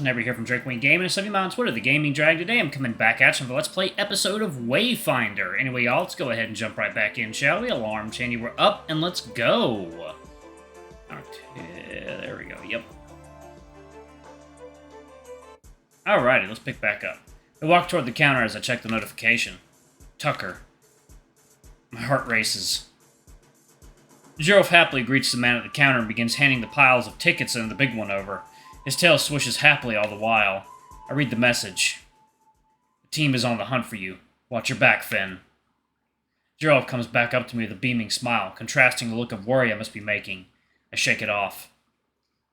It's Never here from Drakewing Gaming, and some on Twitter, the Gaming Drag. Today I'm coming back at you with a Let's Play episode of Wayfinder. Anyway, y'all, let's go ahead and jump right back in, shall we? Alarm chain, we're up, and let's go. Okay, there we go, yep. Alrighty, let's pick back up. I walk toward the counter as I check the notification. Tucker. My heart races. Geirolf happily greets the man at the counter and begins handing the piles of tickets and the big one over. His tail swishes happily all the while. I read the message. The team is on the hunt for you. Watch your back, Fynn. Geirolf comes back up to me with a beaming smile, contrasting the look of worry I must be making. I shake it off.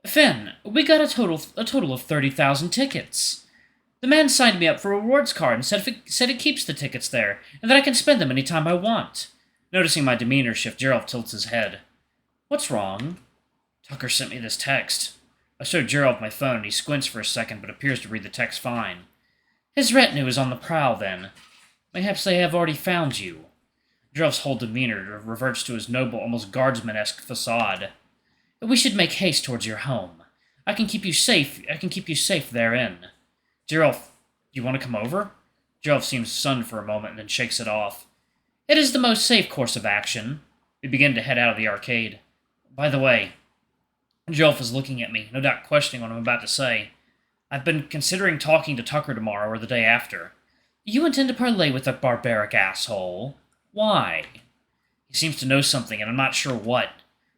Fynn, we got a total of 30,000 tickets. The man signed me up for a rewards card and said it keeps the tickets there, and that I can spend them any time I want. Noticing my demeanor shift, Geirolf tilts his head. What's wrong? Tucker sent me this text. I showed Geirolf my phone, and he squints for a second, but appears to read the text fine. His retinue is on the prowl, then. Perhaps they have already found you. Geirolf's whole demeanor reverts to his noble, almost guardsman-esque facade. We should make haste towards your home. I can keep you safe therein. Geirolf, you want to come over? Geirolf seems stunned for a moment, and then shakes it off. It is the most safe course of action. We begin to head out of the arcade. By the way, Geirolf is looking at me, no doubt questioning what I'm about to say. I've been considering talking to Tucker tomorrow or the day after. You intend to parley with that barbaric asshole? Why? He seems to know something, and I'm not sure what.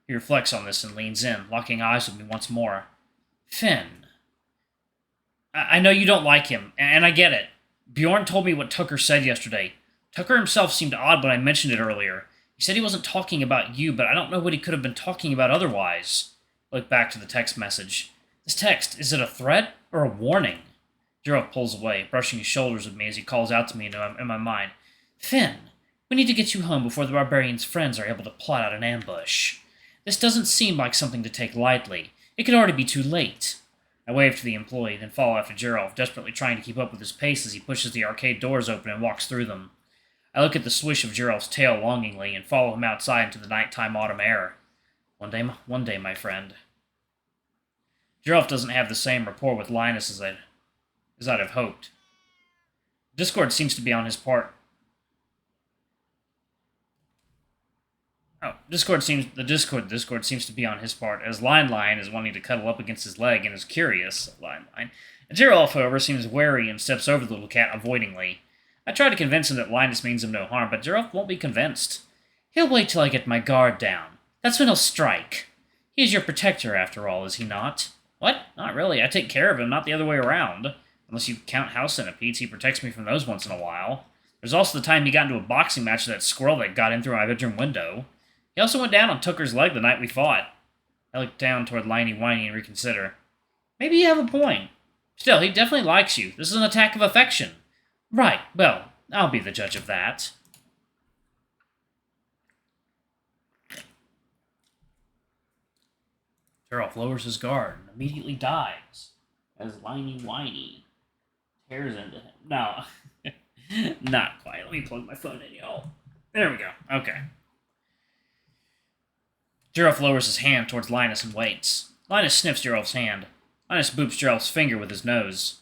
He reflects on this and leans in, locking eyes with me once more. Fynn. I know you don't like him, and I get it. Bjorn told me what Tucker said yesterday. Tucker himself seemed odd when I mentioned it earlier. He said he wasn't talking about you, but I don't know what he could have been talking about otherwise. I look back to the text message. This text, is it a threat or a warning? Geirolf pulls away, brushing his shoulders with me as he calls out to me in my mind. Fynn, we need to get you home before the barbarian's friends are able to plot out an ambush. This doesn't seem like something to take lightly. It could already be too late. I wave to the employee, then follow after Geirolf, desperately trying to keep up with his pace as he pushes the arcade doors open and walks through them. I look at the swish of Geirolf's tail longingly and follow him outside into the nighttime autumn air. One day, my friend. Geirolf doesn't have the same rapport with Linus as I'd have hoped. Discord seems to be on his part. Discord seems to be on his part, as Line is wanting to cuddle up against his leg and is curious. Line. Geirolf, however, seems wary and steps over the little cat avoidingly. I try to convince him that Linus means him no harm, but Geirolf won't be convinced. He'll wait till I get my guard down. That's when he'll strike. He is your protector, after all, is he not? What? Not really. I take care of him, not the other way around. Unless you count house centipedes, he protects me from those once in a while. There's also the time he got into a boxing match with that squirrel that got in through my bedroom window. He also went down on Tucker's leg the night we fought. I look down toward Liney and reconsider. Maybe you have a point. Still, he definitely likes you. This is an attack of affection. Right, well, I'll be the judge of that. Geirolf lowers his guard and immediately dives as Liney tears into him. No, not quite. Let me plug my phone in, y'all. There we go. Okay. Geirolf lowers his hand towards Linus and waits. Linus sniffs Geirolf's hand. Linus boops Geirolf's finger with his nose.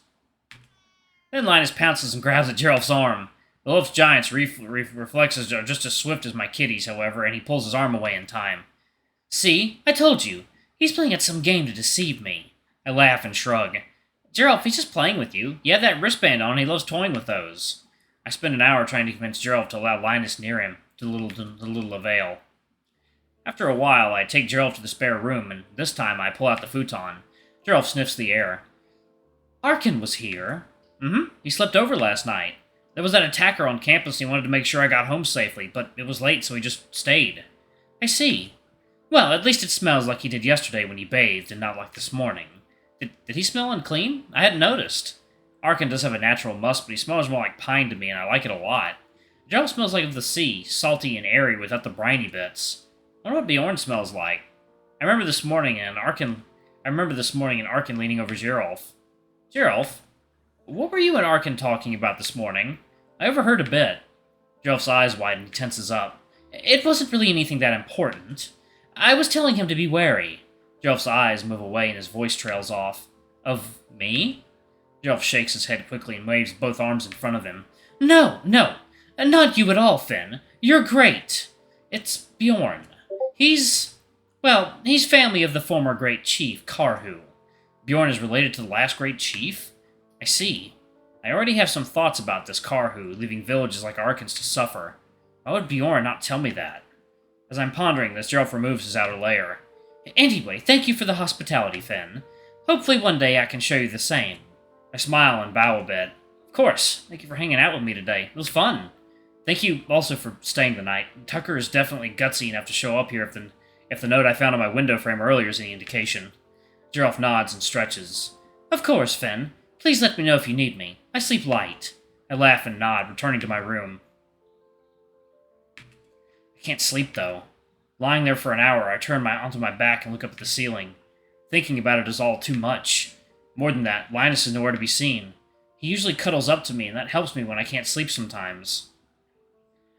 Then Linus pounces and grabs at Geirolf's arm. The wolf's giant's reflexes are just as swift as my kitty's, however, and he pulls his arm away in time. See? I told you. He's playing at some game to deceive me. I laugh and shrug. Geirolf, he's just playing with you. You have that wristband on, and he loves toying with those. I spend an hour trying to convince Geirolf to allow Linus near him, to little avail. After a while, I take Geirolf to the spare room, and this time I pull out the futon. Geirolf sniffs the air. Arkin was here. He slept over last night. There was that attacker on campus and he wanted to make sure I got home safely, but it was late, so he just stayed. I see. Well, at least it smells like he did yesterday when he bathed, and not like this morning. Did he smell unclean? I hadn't noticed. Arkin does have a natural musk, but he smells more like pine to me, and I like it a lot. Geirolf smells like the sea, salty and airy without the briny bits. I wonder what Bjorn smells like. I remember this morning in Arkin leaning over Geirolf. Geirolf? What were you and Arkin talking about this morning? I overheard a bit. Geirolf's eyes widen and he tenses up. It wasn't really anything that important. I was telling him to be wary. Geirolf's eyes move away and his voice trails off. Of me? Geirolf shakes his head quickly and waves both arms in front of him. No, no, not you at all, Fynn. You're great. It's Bjorn. He's family of the former great chief, Karhu. Bjorn is related to the last great chief? I see. I already have some thoughts about this Karhu, leaving villages like Arkans to suffer. Why would Bjorn not tell me that? As I'm pondering this, Geirolf removes his outer layer. Anyway, thank you for the hospitality, Fynn. Hopefully one day I can show you the same. I smile and bow a bit. Of course. Thank you for hanging out with me today. It was fun. Thank you also for staying the night. Tucker is definitely gutsy enough to show up here if the note I found on my window frame earlier is any indication. Geirolf nods and stretches. Of course, Fynn. Please let me know if you need me. I sleep light. I laugh and nod, returning to my room. I can't sleep, though. Lying there for an hour, I turn onto my back and look up at the ceiling. Thinking about it is all too much. More than that, Linus is nowhere to be seen. He usually cuddles up to me, and that helps me when I can't sleep sometimes.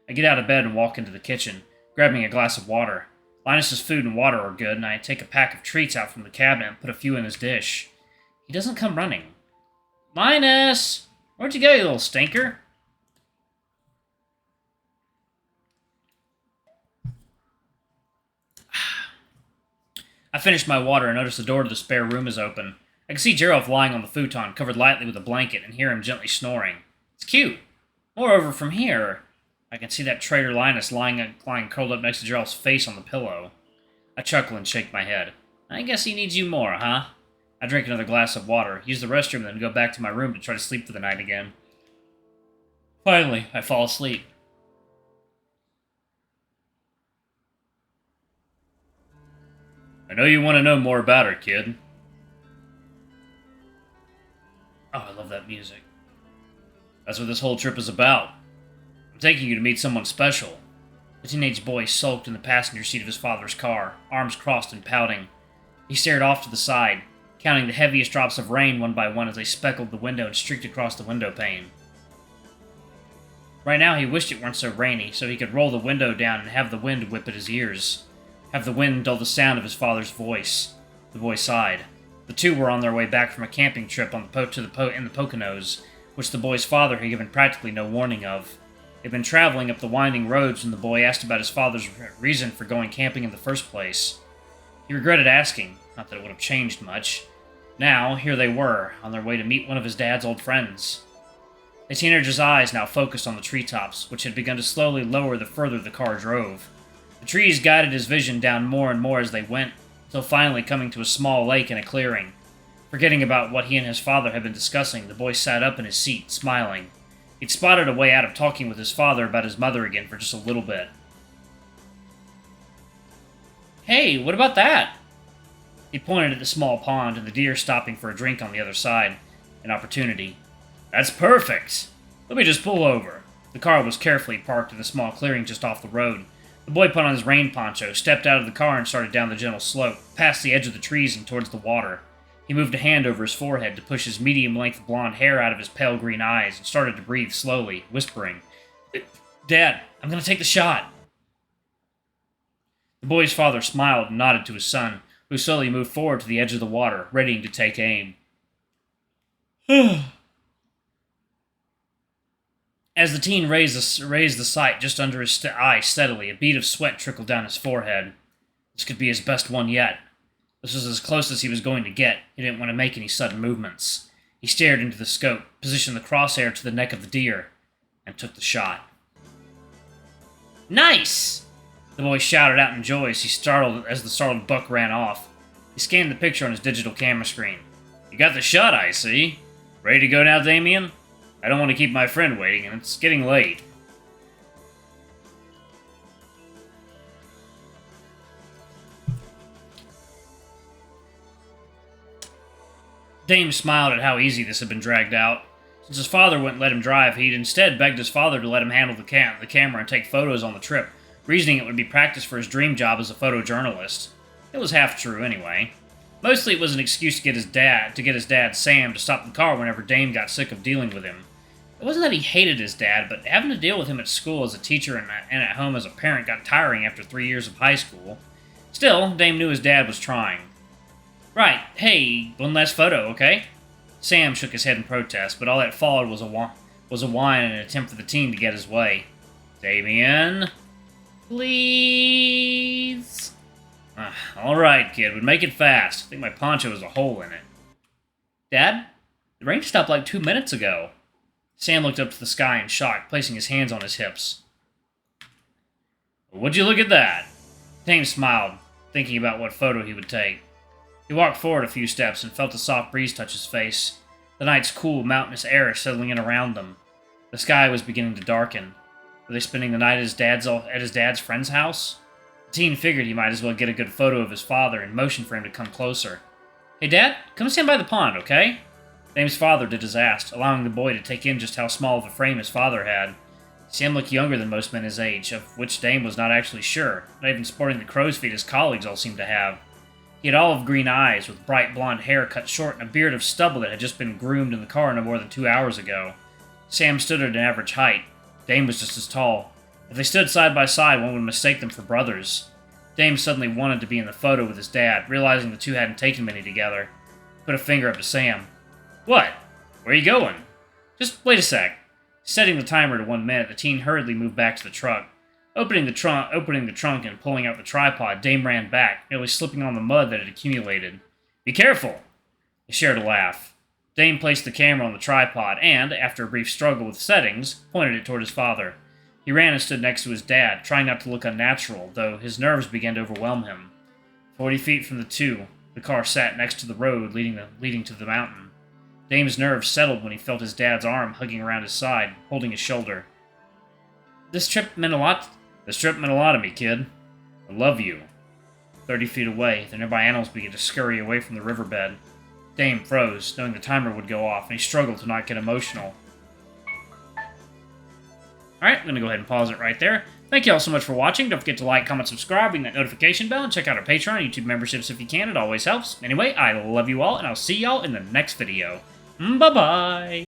I get out of bed and walk into the kitchen, grabbing a glass of water. Linus's food and water are good, and I take a pack of treats out from the cabinet and put a few in his dish. He doesn't come running. Linus! Where'd you go, you little stinker? I finish my water and notice the door to the spare room is open. I can see Geirolf lying on the futon, covered lightly with a blanket, and hear him gently snoring. It's cute. Moreover, from here, I can see that traitor Linus lying curled up next to Geirolf's face on the pillow. I chuckle and shake my head. I guess he needs you more, huh? I drink another glass of water, use the restroom, and then go back to my room to try to sleep for the night again. Finally, I fall asleep. I know you want to know more about her, kid. Oh, I love that music. That's what this whole trip is about. I'm taking you to meet someone special. The teenage boy sulked in the passenger seat of his father's car, arms crossed and pouting. He stared off to the side, counting the heaviest drops of rain one by one as they speckled the window and streaked across the window pane. Right now he wished it weren't so rainy, so he could roll the window down and have the wind whip at his ears. Have the wind dull the sound of his father's voice. The boy sighed. The two were on their way back from a camping trip in the Poconos, which the boy's father had given practically no warning of. They'd been traveling up the winding roads when the boy asked about his father's reason for going camping in the first place. He regretted asking, not that it would have changed much. Now, here they were, on their way to meet one of his dad's old friends. The teenager's eyes now focused on the treetops, which had begun to slowly lower the further the car drove. The trees guided his vision down more and more as they went, until finally coming to a small lake in a clearing. Forgetting about what he and his father had been discussing, the boy sat up in his seat, smiling. He'd spotted a way out of talking with his father about his mother again for just a little bit. Hey, what about that? He pointed at the small pond and the deer stopping for a drink on the other side. An opportunity. That's perfect! Let me just pull over. The car was carefully parked in a small clearing just off the road. The boy put on his rain poncho, stepped out of the car, and started down the gentle slope, past the edge of the trees and towards the water. He moved a hand over his forehead to push his medium-length blonde hair out of his pale green eyes and started to breathe slowly, whispering, Dad, I'm going to take the shot. The boy's father smiled and nodded to his son, who slowly moved forward to the edge of the water, readying to take aim. As the teen raised the sight just under his eye steadily, a bead of sweat trickled down his forehead. This could be his best one yet. This was as close as he was going to get. He didn't want to make any sudden movements. He stared into the scope, positioned the crosshair to the neck of the deer, and took the shot. Nice! The boy shouted out in joy as the startled buck ran off. He scanned the picture on his digital camera screen. You got the shot, I see. Ready to go now, Damien? I don't want to keep my friend waiting, and it's getting late. Dame smiled at how easy this had been dragged out. Since his father wouldn't let him drive, he'd instead begged his father to let him handle the camera and take photos on the trip, reasoning it would be practice for his dream job as a photojournalist. It was half true, anyway. Mostly it was an excuse to get his dad, Sam, to stop the car whenever Dame got sick of dealing with him. It wasn't that he hated his dad, but having to deal with him at school as a teacher and at home as a parent got tiring after 3 years of high school. Still, Dame knew his dad was trying. Right, hey, one last photo, okay? Sam shook his head in protest, but all that followed was a whine and an attempt for the teen to get his way. Damien? Please? Alright, kid, but make it fast. I think my poncho has a hole in it. Dad? The rain stopped like 2 minutes ago. Sam looked up to the sky in shock, placing his hands on his hips. Would you look at that? Tame smiled, thinking about what photo he would take. He walked forward a few steps and felt a soft breeze touch his face. The night's cool, mountainous air settling in around them. The sky was beginning to darken. Were they spending the night at his dad's friend's house? The teen figured he might as well get a good photo of his father and motioned for him to come closer. Hey, Dad, come stand by the pond, okay? Dame's father did as asked, allowing the boy to take in just how small of a frame his father had. Sam looked younger than most men his age, of which Dame was not actually sure, not even sporting the crow's feet his colleagues all seemed to have. He had olive green eyes, with bright blonde hair cut short and a beard of stubble that had just been groomed in the car no more than 2 hours ago. Sam stood at an average height. Dame was just as tall. If they stood side by side, one would mistake them for brothers. Dame suddenly wanted to be in the photo with his dad, realizing the two hadn't taken many together. Put a finger up to Sam. What? Where are you going? Just wait a sec. Setting the timer to 1 minute, the teen hurriedly moved back to the truck. Opening the trunk and pulling out the tripod, Dame ran back, nearly slipping on the mud that had accumulated. Be careful! He shared a laugh. Dame placed the camera on the tripod and, after a brief struggle with settings, pointed it toward his father. He ran and stood next to his dad, trying not to look unnatural, though his nerves began to overwhelm him. 40 feet from the two, the car sat next to the road leading to the mountain. Dame's nerves settled when he felt his dad's arm hugging around his side, holding his shoulder. This trip meant a lot to me, kid. I love you. 30 feet away, the nearby animals began to scurry away from the riverbed. Dame froze, knowing the timer would go off, and he struggled to not get emotional. Alright, I'm going to go ahead and pause it right there. Thank you all so much for watching. Don't forget to like, comment, subscribe, ring that notification bell, and check out our Patreon and YouTube memberships if you can. It always helps. Anyway, I love you all, and I'll see y'all in the next video. Bye-bye!